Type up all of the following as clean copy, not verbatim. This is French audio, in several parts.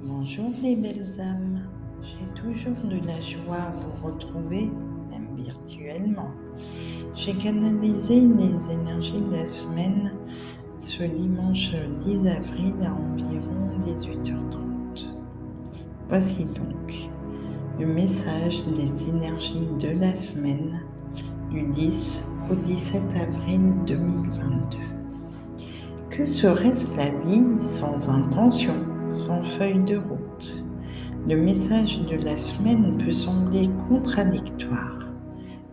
Bonjour les belles âmes, j'ai toujours de la joie à vous retrouver, même virtuellement. J'ai canalisé les énergies de la semaine ce dimanche 10 avril à environ 18h30. Voici donc le message des énergies de la semaine du 10 au 17 avril 2022. Que serait-ce la vie sans intention, sans feuille de route ? Le message de la semaine peut sembler contradictoire.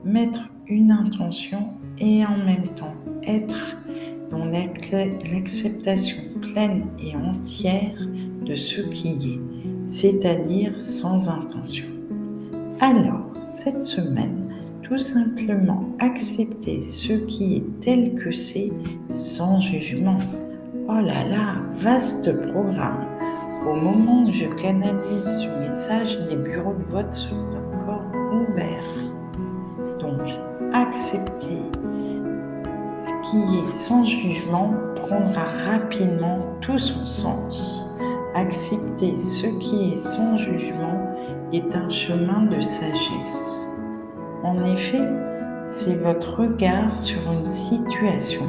Mettre une intention et en même temps être dans l'acceptation pleine et entière de ce qui est, c'est-à-dire sans intention. Alors, cette semaine, tout simplement accepter ce qui est tel que c'est, sans jugement. Oh là là, vaste programme! Au moment où je canalise ce message, les bureaux de vote sont encore ouverts. Donc, accepter ce qui est sans jugement prendra rapidement tout son sens. Accepter ce qui est sans jugement est un chemin de sagesse. En effet, c'est votre regard sur une situation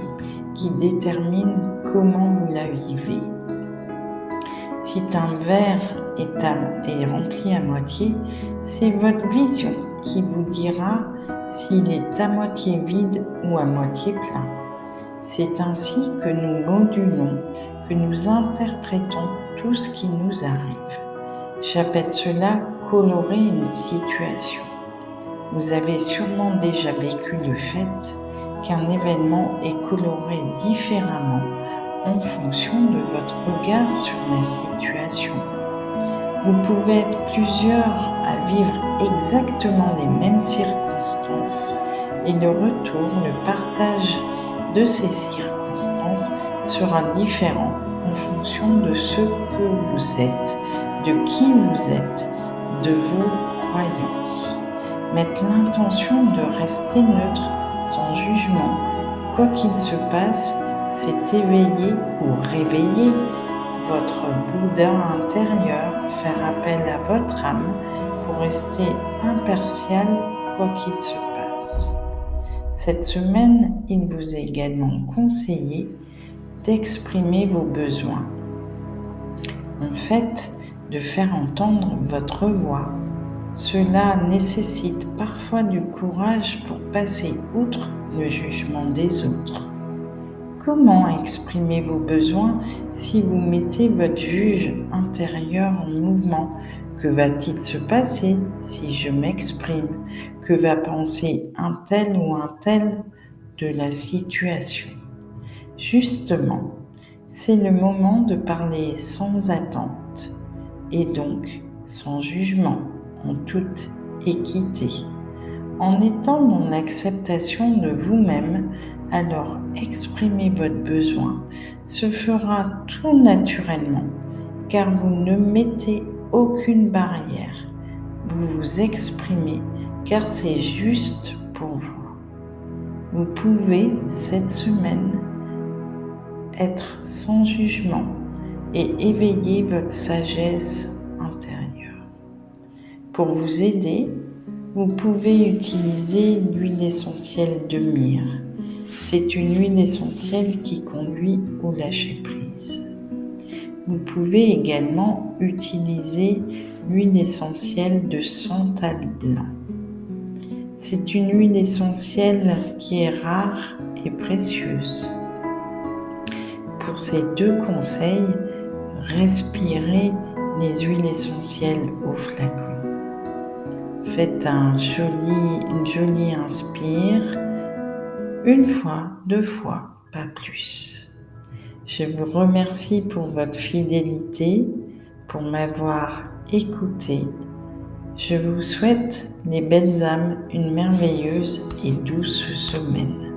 qui détermine comment vous la vivez. Si un verre est rempli à moitié, c'est votre vision qui vous dira s'il est à moitié vide ou à moitié plein. C'est ainsi que nous modulons, que nous interprétons tout ce qui nous arrive. J'appelle cela colorer une situation. Vous avez sûrement déjà vécu le fait qu'un événement est coloré différemment en fonction de votre regard sur la situation. Vous pouvez être plusieurs à vivre exactement les mêmes circonstances et le retour, le partage de ces circonstances sera différent en fonction de ce que vous êtes, de qui vous êtes, de vos croyances. Mettre l'intention de rester neutre, sans jugement, quoi qu'il se passe, c'est éveiller ou réveiller votre Bouddha intérieur, faire appel à votre âme pour rester impartial quoi qu'il se passe. Cette semaine, il vous est également conseillé d'exprimer vos besoins. En fait, de faire entendre votre voix. Cela nécessite parfois du courage pour passer outre le jugement des autres. Comment exprimer vos besoins si vous mettez votre juge intérieur en mouvement ? Que va-t-il se passer si je m'exprime ? Que va penser un tel ou un tel de la situation ? Justement, c'est le moment de parler sans attente et donc sans jugement, en toute équité. En étant dans l'acceptation de vous-même, alors exprimer votre besoin se fera tout naturellement, car vous ne mettez aucune barrière. Vous vous exprimez, car c'est juste pour vous. Vous pouvez, cette semaine, être sans jugement et éveiller votre sagesse intérieure. Pour vous aider, vous pouvez utiliser l'huile essentielle de myrrhe. C'est une huile essentielle qui conduit au lâcher-prise. Vous pouvez également utiliser l'huile essentielle de santal blanc. C'est une huile essentielle qui est rare et précieuse. Pour ces deux conseils, respirez les huiles essentielles au flacon. Faites une jolie inspire, une fois, 2 fois, pas plus. Je vous remercie pour votre fidélité, pour m'avoir écouté. Je vous souhaite, les belles âmes, une merveilleuse et douce semaine.